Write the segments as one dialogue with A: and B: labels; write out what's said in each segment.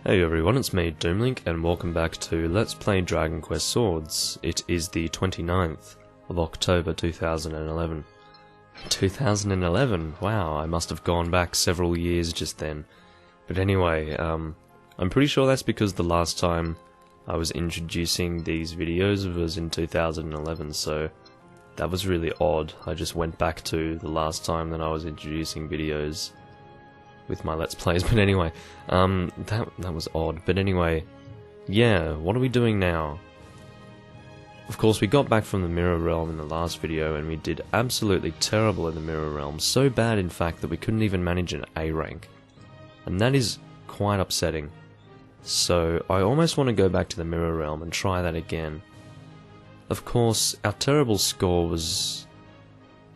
A: Hey everyone, it's me, Doomlink, and welcome back to Let's Play Dragon Quest Swords. It is the 29th of October 2011. 2011? Wow, I must have gone back several years just then. But anyway, I'm pretty sure that's because the last time I was introducing these videos was in 2011, so that was really odd. I just went back to the last time that I was introducing videos with my Let's Plays, but anyway, that was odd. But anyway, yeah, what are we doing now? Of course, we got back from the Mirror Realm in the last video, and we did absolutely terrible in the Mirror Realm. So bad, in fact, that we couldn't even manage an A rank. And that is quite upsetting. So, I almost want to go back to the Mirror Realm and try that again. Of course, our terrible score was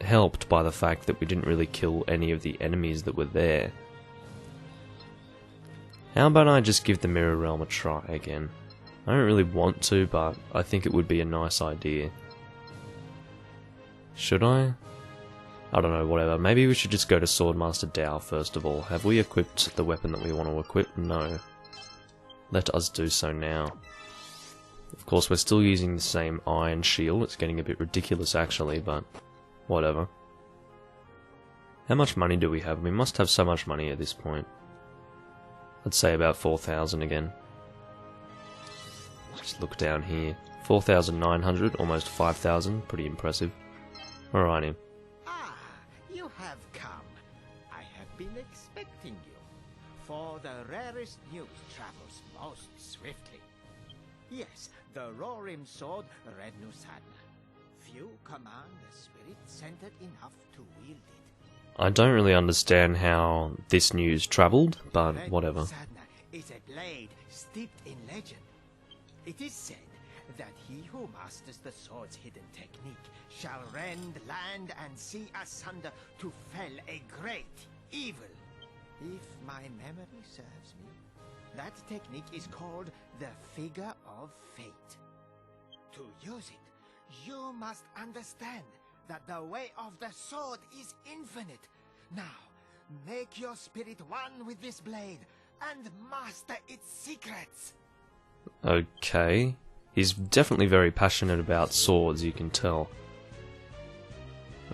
A: helped by the fact that we didn't really kill any of the enemies that were there. How about I just give the Mirror Realm a try again? I don't really want to, but I think it would be a nice idea. Should I? I don't know, whatever. Maybe we should just go to Swordmaster Dao first of all. Have we equipped the weapon that we want to equip? No. Let us do so now. Of course, we're still using the same iron shield. It's getting a bit ridiculous actually, but whatever. How much money do we have? We must have so much money at this point. I'd say about 4,000 again. Just look down here. 4,900, almost 5,000. Pretty impressive. Alrighty.
B: Ah, you have come. I have been expecting you. For the rarest news travels most swiftly. Yes, the Rorim sword, Rednusadna. Few command a spirit centered enough to wield it.
A: I don't really understand how this news travelled, but whatever.
B: Rednusadna is a blade steeped in legend. It is said that he who masters the sword's hidden technique shall rend land and sea asunder to fell a great evil. If my memory serves me, that technique is called the Figure of Fate. To use it, you must understand that the way of the sword is infinite. Now, make your spirit one with this blade and master its secrets.
A: Okay. He's definitely very passionate about swords, you can tell.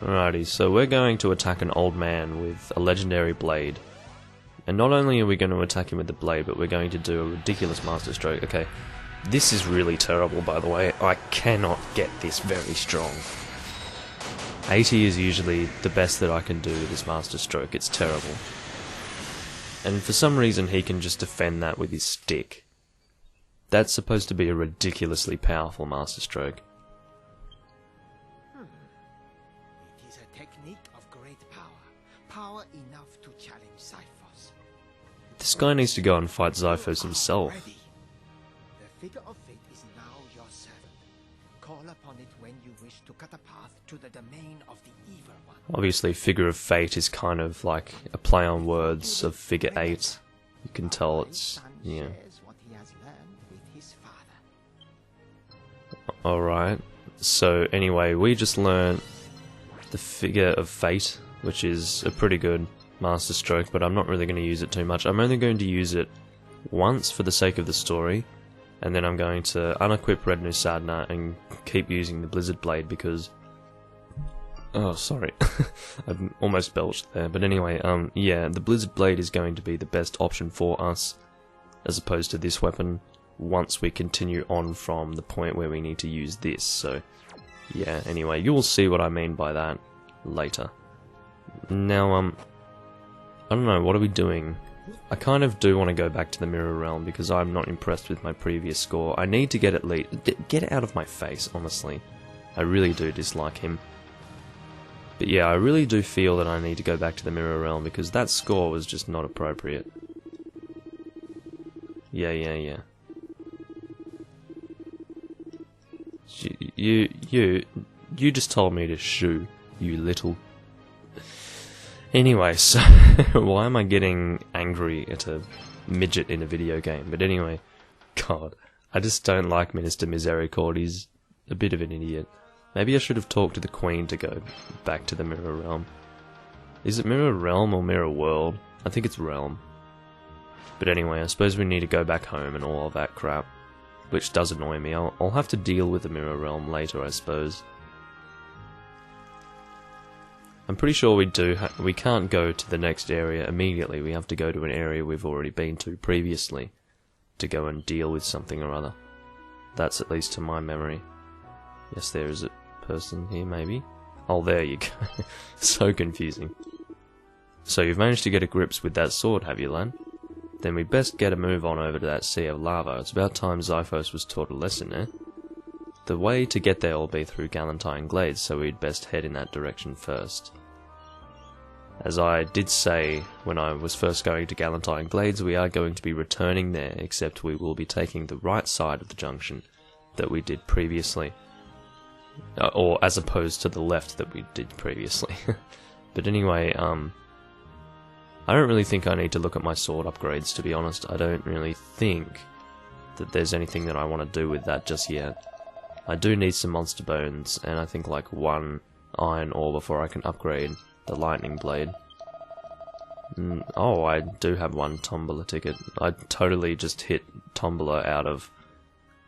A: Alrighty, so we're going to attack an old man with a legendary blade. And not only are we going to attack him with the blade, but we're going to do a ridiculous master stroke. Okay, this is really terrible, by the way. I cannot get this very strong. 80 is usually the best that I can do with this master stroke. It's terrible. And for some reason he can just defend that with his stick. That's supposed to be a ridiculously powerful master stroke.
B: It is a technique of great power. Power enough to challenge Xiphos.
A: This guy needs to go and fight Xiphos himself.
B: Ready. The Figure of Fate is now your servant. Call upon it when you wish to cut a path to the domain of the evil one.
A: Obviously, Figure of Fate is kind of like a play on words of Figure 8. You can tell it's, yeah.
B: Shares what he has learned with his father.
A: Alright, so anyway, we just learned the Figure of Fate, which is a pretty good master stroke, but I'm not really going to use it too much. I'm only going to use it once for the sake of the story, and then I'm going to unequip Rednusadna and keep using the Blizzard Blade because... Oh, sorry. I almost belched there. But anyway, yeah, the Blizzard Blade is going to be the best option for us, as opposed to this weapon, once we continue on from the point where we need to use this. So, yeah, anyway, you will see what I mean by that later. Now, I don't know, what are we doing? I kind of do want to go back to the Mirror Realm because I'm not impressed with my previous score. I need to get it out of my face, honestly. I really do dislike him. But yeah, I really do feel that I need to go back to the Mirror Realm because that score was just not appropriate. Yeah. You just told me to shoo, you little... Anyway, so why am I getting angry at a midget in a video game? But anyway, God, I just don't like Minister Misericord. He's a bit of an idiot. Maybe I should have talked to the Queen to go back to the Mirror Realm. Is it Mirror Realm or Mirror World? I think it's Realm. But anyway, I suppose we need to go back home and all of that crap, which does annoy me. I'll have to deal with the Mirror Realm later, I suppose. I'm pretty sure we can't go to the next area immediately. We have to go to an area we've already been to previously to go and deal with something or other. That's at least to my memory. Yes, there is a person here, maybe. Oh, there you go. So confusing. So you've managed to get a grips with that sword, have you, lad? Then we'd best get a move on over to that sea of lava. It's about time Xiphos was taught a lesson, eh? The way to get there will be through Galentyne Glades, so we'd best head in that direction first. As I did say when I was first going to Galentyne Glades, we are going to be returning there, except we will be taking the right side of the junction that we did previously. Or as opposed to the left that we did previously. But anyway, I don't really think I need to look at my sword upgrades, to be honest. I don't really think that there's anything that I want to do with that just yet. I do need some monster bones, and I think like one iron ore before I can upgrade the lightning blade. Oh, I do have one Tombola ticket. I totally just hit Tombola out of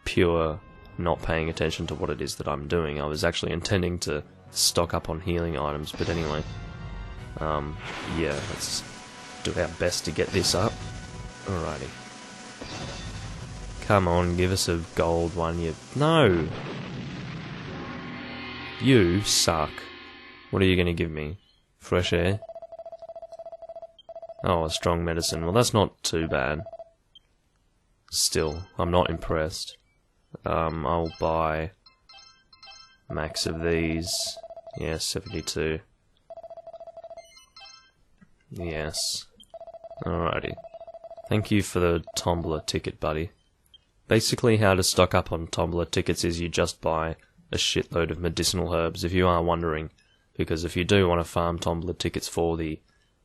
A: pure not paying attention to what it is that I'm doing. I was actually intending to stock up on healing items, but anyway. Yeah, let's do our best to get this up. Alrighty. Come on, give us a gold one, you... No! You suck. What are you gonna give me? Fresh air? Oh, a strong medicine. Well, that's not too bad. Still, I'm not impressed. I'll buy max of these. Yeah, 72. Yes. Alrighty. Thank you for the Tombola ticket, buddy. Basically, how to stock up on Tombola tickets is you just buy a shitload of medicinal herbs, if you are wondering. Because if you do want to farm Tombola tickets for the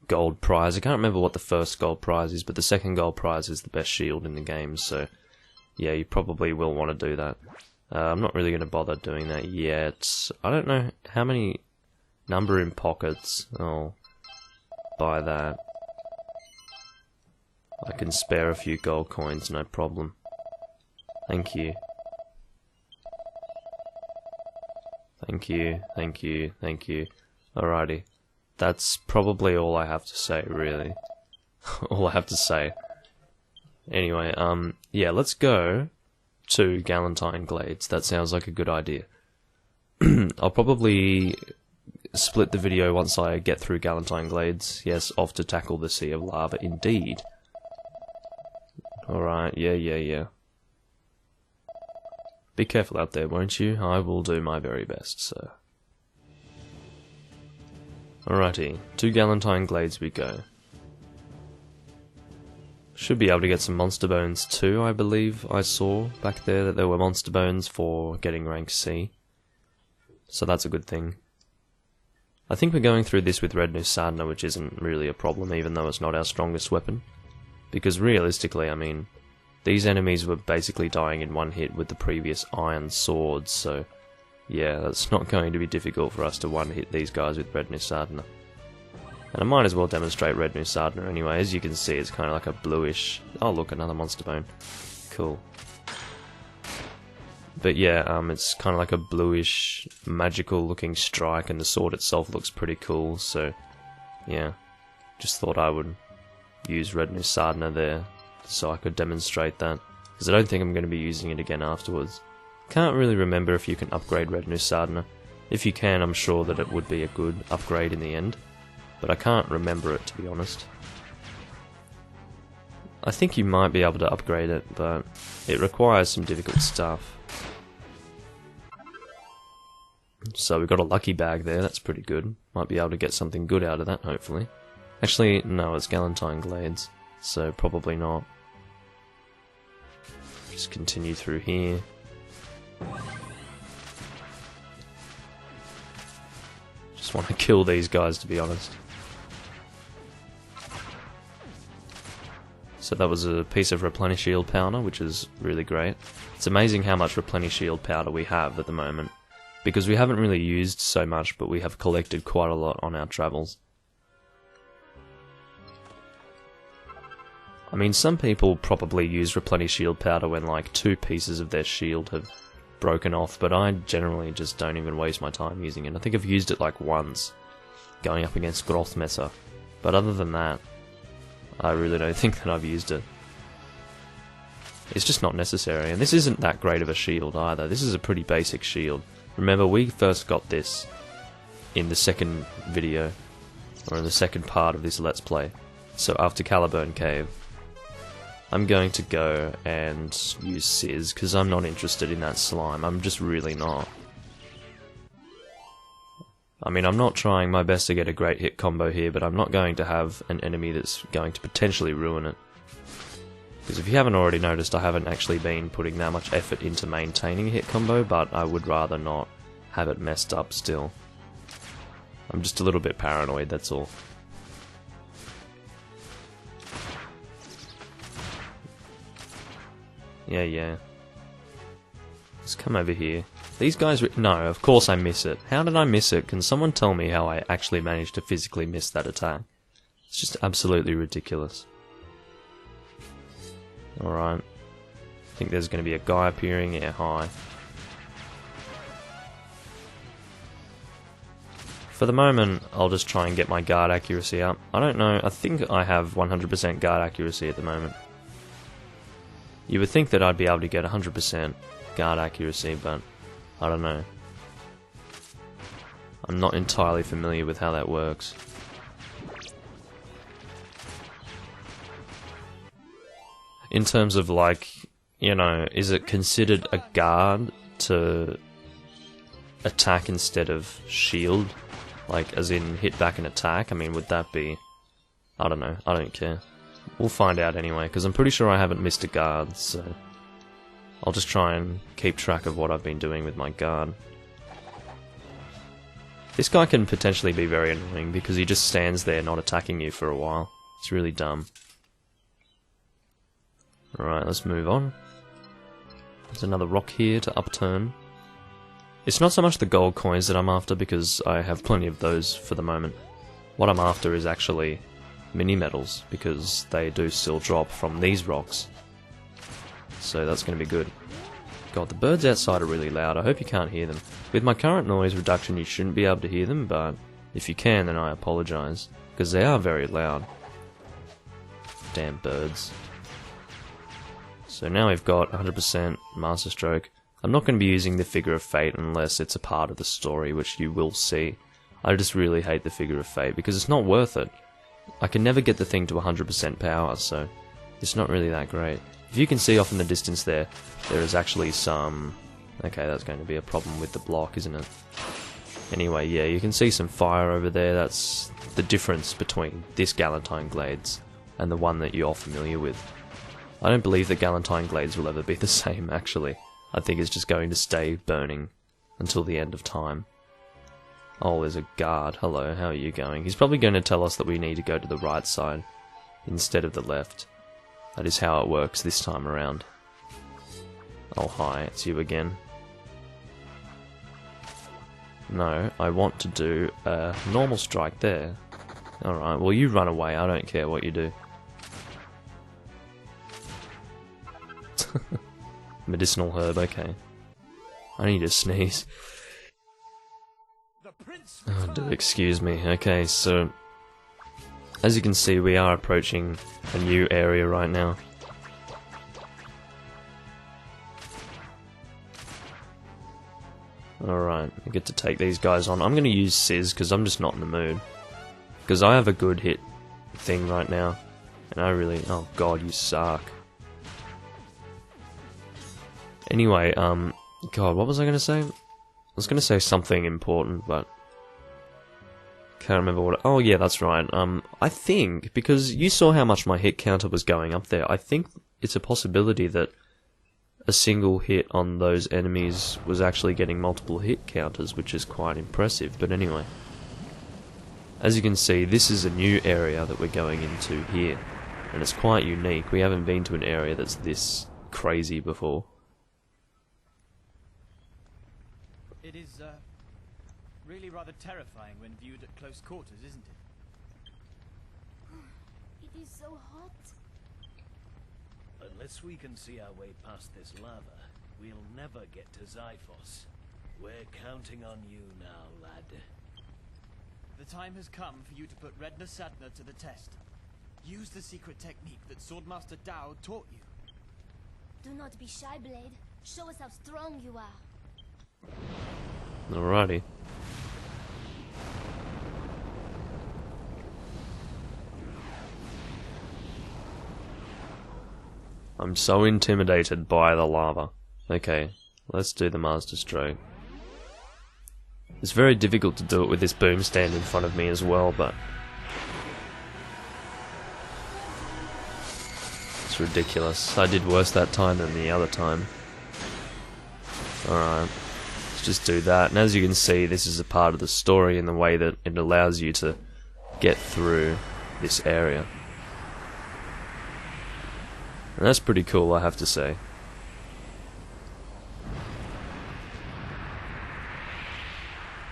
A: gold prize, I can't remember what the first gold prize is, but the second gold prize is the best shield in the game, so yeah, you probably will want to do that. I'm not really going to bother doing that yet. I don't know how many number in pockets. I'll buy that. I can spare a few gold coins, no problem. Thank you. Thank you, thank you, thank you. Alrighty. That's probably all I have to say, really. All I have to say. Anyway, yeah, let's go to Galentyne Glades. That sounds like a good idea. I'll probably split the video once I get through Galentyne Glades. Yes, off to tackle the Sea of Lava, indeed. Alright, yeah. Be careful out there, won't you? I will do my very best, sir. Alrighty, to Galentyne Glades we go. Should be able to get some monster bones too, I believe I saw back there that there were monster bones for getting rank C. So that's a good thing. I think we're going through this with Red Sadhana, which isn't really a problem, even though it's not our strongest weapon. Because realistically, I mean, these enemies were basically dying in one hit with the previous iron swords, so yeah, it's not going to be difficult for us to one-hit these guys with Red Sadhana. And I might as well demonstrate Red Sadhana anyway. As you can see, it's kind of like a bluish... Oh look, another monster bone. Cool. But yeah, it's kind of like a bluish, magical looking strike, and the sword itself looks pretty cool, so yeah. Just thought I would use Red Sadhana there, so I could demonstrate that. Because I don't think I'm going to be using it again afterwards. Can't really remember if you can upgrade Red Sadhana. If you can, I'm sure that it would be a good upgrade in the end. But I can't remember it, to be honest. I think you might be able to upgrade it, but it requires some difficult stuff. So we got a lucky bag there, that's pretty good. Might be able to get something good out of that, hopefully. Actually, no, it's Galentyne Glades, so probably not. Just continue through here. Just want to kill these guys, to be honest. So that was a piece of replenish shield powder, which is really great. It's amazing how much replenish shield powder we have at the moment, because we haven't really used so much, but we have collected quite a lot on our travels. I mean, some people probably use replenish shield powder when like 2 pieces of their shield have broken off, but I generally just don't even waste my time using it. I think I've used it like once, going up against Grothmesser, but other than that, I really don't think that I've used it. It's just not necessary, and this isn't that great of a shield either. This is a pretty basic shield. Remember, we first got this in the second video, or in the second part of this Let's Play, so after Caliburn Cave. I'm going to go and use Sizz, because I'm not interested in that slime. I'm just really not. I mean, I'm not trying my best to get a great hit combo here, but I'm not going to have an enemy that's going to potentially ruin it. Because if you haven't already noticed, I haven't actually been putting that much effort into maintaining a hit combo, but I would rather not have it messed up still. I'm just a little bit paranoid, that's all. Yeah. Let's come over here. These guys... No, of course I miss it. How did I miss it? Can someone tell me how I actually managed to physically miss that attack? It's just absolutely ridiculous. Alright. I think there's going to be a guy appearing. Yeah, hi. For the moment, I'll just try and get my guard accuracy up. I don't know, I think I have 100% guard accuracy at the moment. You would think that I'd be able to get 100% guard accuracy, but I don't know. I'm not entirely familiar with how that works. In terms of, like, you know, is it considered a guard to attack instead of shield? Like, as in hit back and attack? I mean, would that be... I don't know, I don't care. We'll find out anyway, because I'm pretty sure I haven't missed a guard, so... I'll just try and keep track of what I've been doing with my guard. This guy can potentially be very annoying, because he just stands there not attacking you for a while. It's really dumb. Alright, let's move on. There's another rock here to upturn. It's not so much the gold coins that I'm after, because I have plenty of those for the moment. What I'm after is actually mini medals, because they do still drop from these rocks. So that's going to be good. God, the birds outside are really loud. I hope you can't hear them. With my current noise reduction, you shouldn't be able to hear them, but if you can, then I apologise, because they are very loud. Damn birds. So now we've got 100% Master Stroke. I'm not going to be using the Figure of Fate unless it's a part of the story, which you will see. I just really hate the Figure of Fate, because it's not worth it. I can never get the thing to 100% power, so it's not really that great. If you can see off in the distance there, there is actually some... Okay, that's going to be a problem with the block, isn't it? Anyway, yeah, you can see some fire over there. That's the difference between this Galentyne Glades and the one that you're familiar with. I don't believe that Galentyne Glades will ever be the same, actually. I think it's just going to stay burning until the end of time. Oh, there's a guard. Hello, how are you going? He's probably going to tell us that we need to go to the right side instead of the left. That is how it works this time around. Oh, hi, it's you again. No, I want to do a normal strike there. Alright, well you run away, I don't care what you do. Medicinal herb, okay. I need to sneeze. Oh, do excuse me. Okay, so as you can see, we are approaching a new area right now. Alright, we get to take these guys on. I'm going to use Sizz because I'm just not in the mood. Because I have a good hit thing right now. And I really... Oh god, you suck. Anyway, God, what was I going to say? I was going to say something important, but... Can't remember what... Oh yeah, that's right. I think, because you saw how much my hit counter was going up there, I think it's a possibility that a single hit on those enemies was actually getting multiple hit counters, which is quite impressive, but anyway. As you can see, this is a new area that we're going into here, and it's quite unique. We haven't been to an area that's this crazy before.
C: It is, really rather terrifying when viewed at close quarters, isn't it?
D: It is so hot. Unless we can see our way past this lava, we'll never get to Xiphos. We're counting on you now, lad.
C: The time has come for you to put Redna Sadna to the test. Use the secret technique that Swordmaster Dao taught you.
E: Do not be shy, Blade. Show us how strong you are.
A: Alrighty. I'm so intimidated by the lava. Okay, let's do the Master Stroke. It's very difficult to do it with this boom stand in front of me as well, but it's ridiculous. I did worse that time than the other time. Alright, let's just do that. And as you can see, this is a part of the story in the way that it allows you to get through this area. And that's pretty cool, I have to say.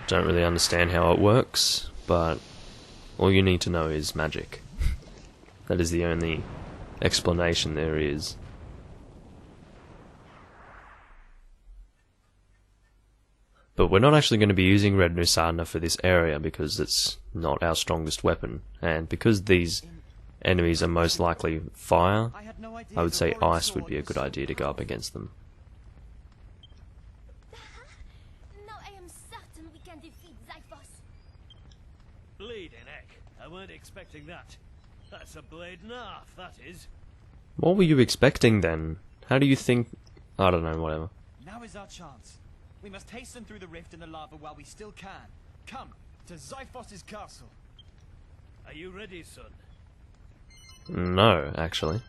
A: Don't really understand how it works, but all you need to know is magic. That is the only explanation there is. But we're not actually going to be using Red Nusana for this area because it's not our strongest weapon, and because these enemies are most likely fire, I would say ice would be a good idea to go up against them.
E: Now I am certain we can defeat Xiphos.
D: Bleeding heck, I weren't expecting that. That's a blade and a half, that is.
A: What were you expecting then? How do you think... I don't know, whatever.
C: Now is our chance. We must hasten through the rift in the lava while we still can. Come to Xiphos' castle.
D: Are you ready, son?
A: No, actually.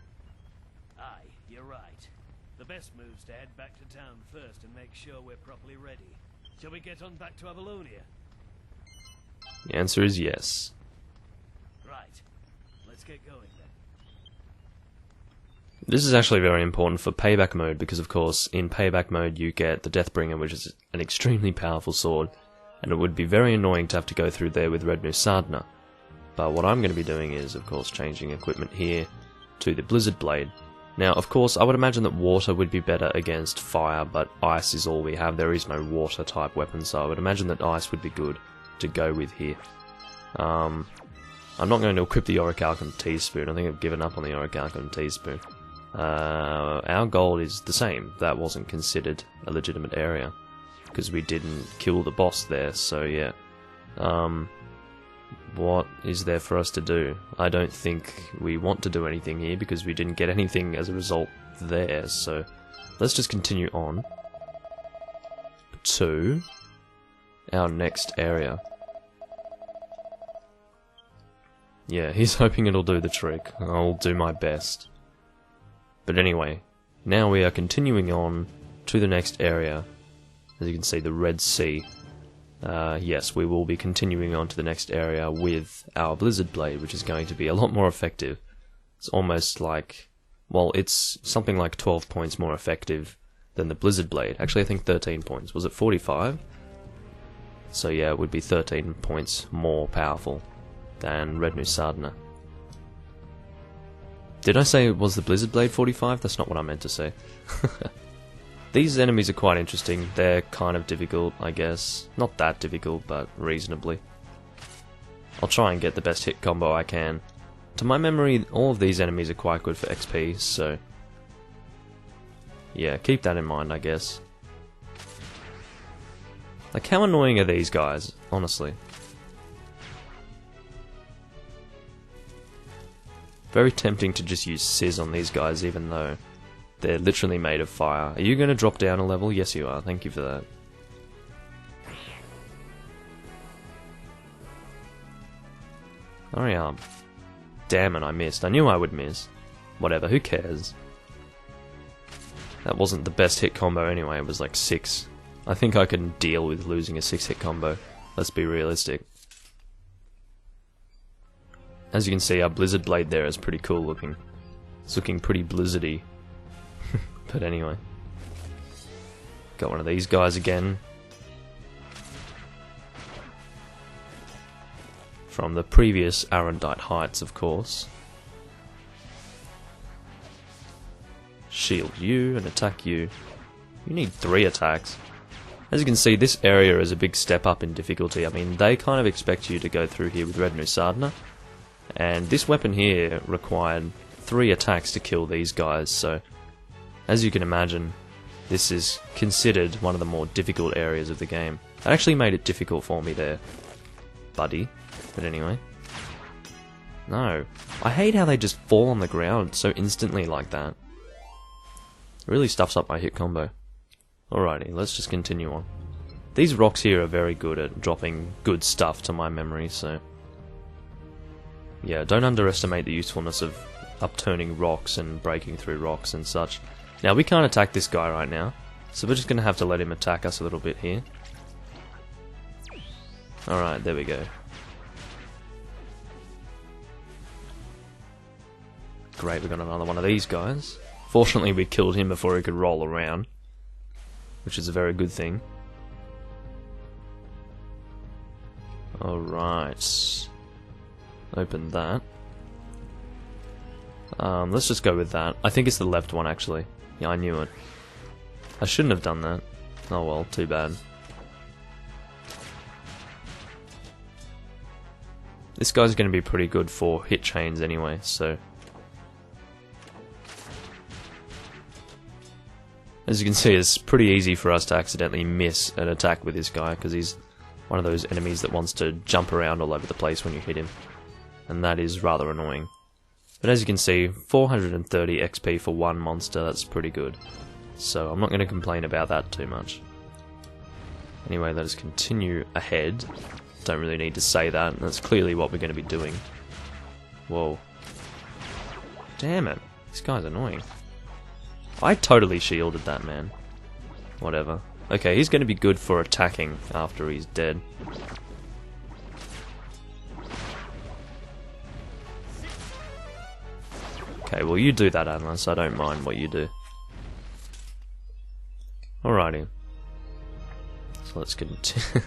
D: Aye, you're right. The best move's to head back to town first and make sure we're properly ready. Shall we get on back to Avalonia?
A: The answer is yes.
D: Right. Let's get going then.
A: This is actually very important for payback mode because, of course, in payback mode you get the Deathbringer, which is an extremely powerful sword, and it would be very annoying to have to go through there with Red Nusadna. But what I'm going to be doing is, of course, changing equipment here to the Blizzard Blade. Now, of course, I would imagine that water would be better against fire, but ice is all we have. There is no water-type weapon, so I would imagine that ice would be good to go with here. I'm not going to equip the Orichalcum Teaspoon. I think I've given up on the Orichalcum Teaspoon. Our goal is the same. That wasn't considered a legitimate area, because we didn't kill the boss there, so yeah. What is there for us to do? I don't think we want to do anything here because we didn't get anything as a result there, so let's just continue on to our next area. Yeah, he's hoping it'll do the trick. I'll do my best. But anyway, now we are continuing on to the next area. As you can see, the Red Sea. Yes, we will be continuing on to the next area with our Blizzard Blade, which is going to be a lot more effective. It's almost like, well, it's something like 12 points more effective than the Blizzard Blade. Actually, I think 13 points. Was it 45? So yeah, it would be 13 points more powerful than Red Nusadna. Did I say it was the Blizzard Blade 45? That's not what I meant to say. These enemies are quite interesting. They're kind of difficult, I guess. Not that difficult, but reasonably. I'll try and get the best hit combo I can. To my memory, all of these enemies are quite good for XP, so... yeah, keep that in mind, I guess. Like, how annoying are these guys, honestly? Very tempting to just use Sizz on these guys, even though they're literally made of fire. Are you going to drop down a level? Yes, you are. Thank you for that. Hurry up. Damn it, I missed. I knew I would miss. Whatever, who cares? That wasn't the best hit combo anyway, it was like 6. I think I can deal with losing a 6-hit combo. Let's be realistic. As you can see, our Blizzard Blade there is pretty cool looking. It's looking pretty blizzardy. But anyway. Got one of these guys again. From the previous Arendite Heights, of course. shield you and attack you. You need 3 attacks. As you can see, this area is a big step up in difficulty. I mean, they kind of expect you to go through here with Red Nusadna, and this weapon here required 3 attacks to kill these guys, so as you can imagine, this is considered one of the more difficult areas of the game. It actually made it difficult for me there, buddy. But anyway. No. I hate how they just fall on the ground so instantly like that. It really stuffs up my hit combo. Alrighty, let's just continue on. These rocks here are very good at dropping good stuff to my memory, so... yeah, don't underestimate the usefulness of upturning rocks and breaking through rocks and such. Now, we can't attack this guy right now, so we're just going to have to let him attack us a little bit here. Alright, there we go. Great, we got another one of these guys. Fortunately, we killed him before he could roll around, which is a very good thing. Alright. Open that. Let's just go with that. I think it's the left one, actually. Yeah, I knew it. I shouldn't have done that. Oh well, too bad. This guy's going to be pretty good for hit chains anyway, so... as you can see, it's pretty easy for us to accidentally miss an attack with this guy, because he's one of those enemies that wants to jump around all over the place when you hit him. And that is rather annoying. But as you can see, 430 XP for one monster, that's pretty good. So I'm not going to complain about that too much. Anyway, let us continue ahead. Don't really need to say that, that's clearly what we're going to be doing. Whoa. Damn it, this guy's annoying. I totally shielded that man. Whatever. Okay, he's going to be good for attacking after he's dead. Okay, well you do that, Atlas. I don't mind what you do. Alrighty. So let's continue.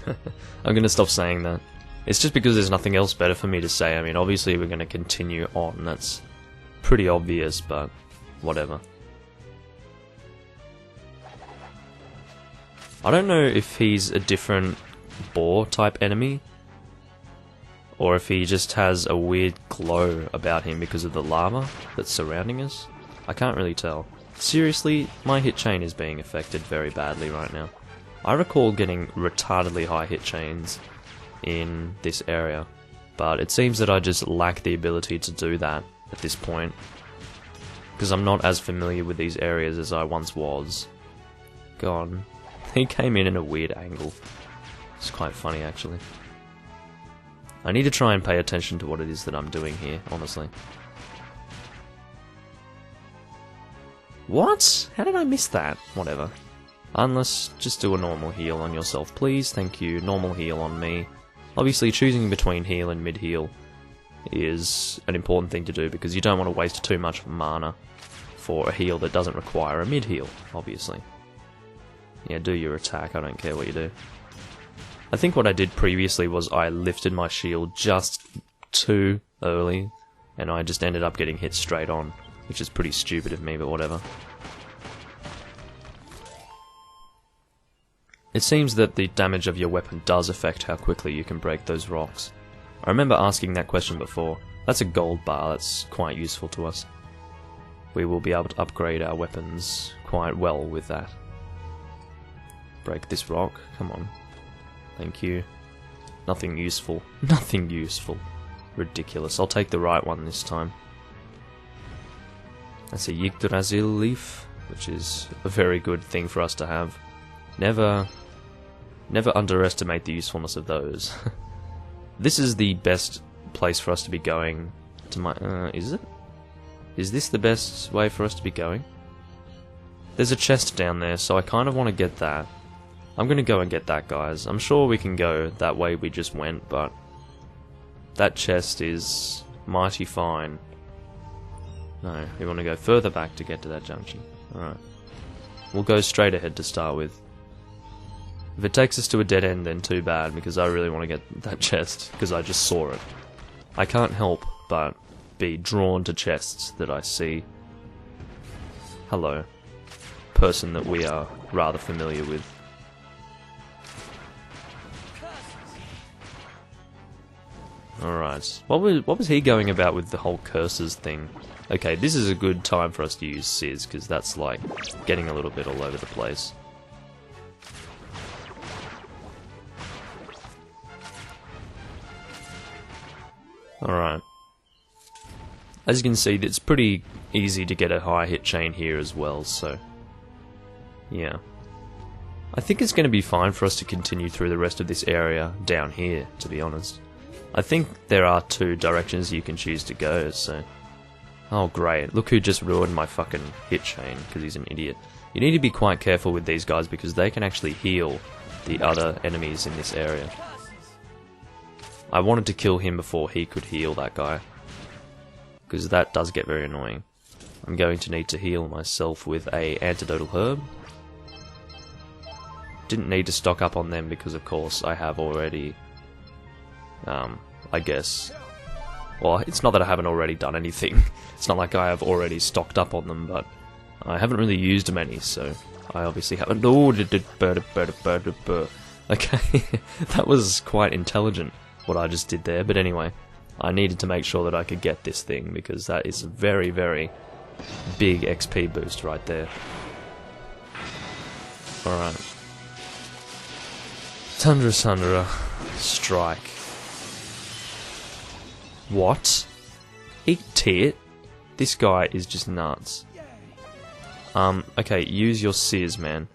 A: I'm going to stop saying that. It's just because there's nothing else better for me to say. I mean, obviously we're going to continue on. That's pretty obvious, but whatever. I don't know if he's a different boar type enemy, or if he just has a weird glow about him because of the lava that's surrounding us. I can't really tell. Seriously, my hit chain is being affected very badly right now. I recall getting retardedly high hit chains in this area, but it seems that I just lack the ability to do that at this point, because I'm not as familiar with these areas as I once was. God. He came in a weird angle. It's quite funny, actually. I need to try and pay attention to what it is that I'm doing here, honestly. What? How did I miss that? Whatever. Unless, just do a normal heal on yourself, please. Thank you. Normal heal on me. Obviously, choosing between heal and mid-heal is an important thing to do, because you don't want to waste too much mana for a heal that doesn't require a mid-heal, obviously. Yeah, do your attack, I don't care what you do. I think what I did previously was I lifted my shield just too early, and I just ended up getting hit straight on, which is pretty stupid of me, but whatever. It seems that the damage of your weapon does affect how quickly you can break those rocks. I remember asking that question before. That's a gold bar, that's quite useful to us. We will be able to upgrade our weapons quite well with that. Break this rock, come on. Thank you. Nothing useful. Nothing useful. Ridiculous. I'll take the right one this time. That's a Yggdrasil leaf, which is a very good thing for us to have. Never underestimate the usefulness of those. This is the best place for us to be going to my... is it? Is this the best way for us to be going? There's a chest down there, so I kind of want to get that. I'm going to go and get that, guys. I'm sure we can go that way we just went, but that chest is mighty fine. No, we want to go further back to get to that junction. Alright. We'll go straight ahead to start with. If it takes us to a dead end, then too bad, because I really want to get that chest, because I just saw it. I can't help but be drawn to chests that I see. Hello. Person that we are rather familiar with. Alright. What was he going about with the whole curses thing? Okay, this is a good time for us to use Sizz, because that's like getting a little bit all over the place. Alright. As you can see, it's pretty easy to get a high hit chain here as well, so yeah. I think it's going to be fine for us to continue through the rest of this area down here, to be honest. I think there are 2 directions you can choose to go, so... Oh great, look who just ruined my fucking hit chain, because he's an idiot. You need to be quite careful with these guys, because they can actually heal the other enemies in this area. I wanted to kill him before he could heal that guy, because that does get very annoying. I'm going to need to heal myself with a antidotal herb. Didn't need to stock up on them because of course I have already, I guess, well, it's not that I haven't already done anything. It's not like I have already stocked up on them, but I haven't really used many, so I obviously haven't. Oh, okay, that was quite intelligent what I just did there, but anyway, I needed to make sure that I could get this thing because that is a very, very big XP boost right there. Alright. Tundra, strike. What? Eat tit? This guy is just nuts. Okay, use your Sizz, man.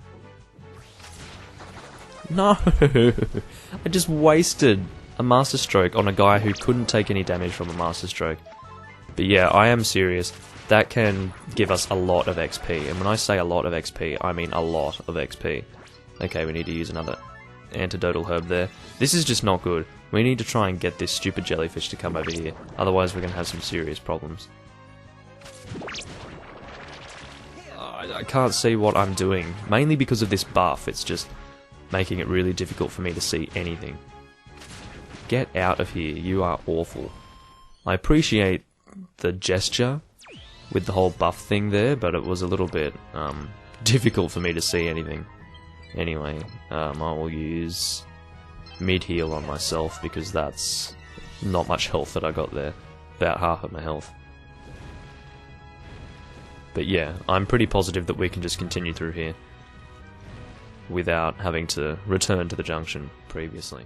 A: No! I just wasted a Master Stroke on a guy who couldn't take any damage from a Master Stroke. But yeah, I am serious. That can give us a lot of XP. And when I say a lot of XP, I mean a lot of XP. Okay, we need to use another antidotal herb there. This is just not good. We need to try and get this stupid jellyfish to come over here. Otherwise we're going to have some serious problems. I can't see what I'm doing. Mainly because of this buff. It's just making it really difficult for me to see anything. Get out of here. You are awful. I appreciate the gesture with the whole buff thing there, but it was a little bit difficult for me to see anything. Anyway, I will use mid-heal on myself because that's not much health that I got there. About half of my health. But yeah, I'm pretty positive that we can just continue through here without having to return to the junction previously.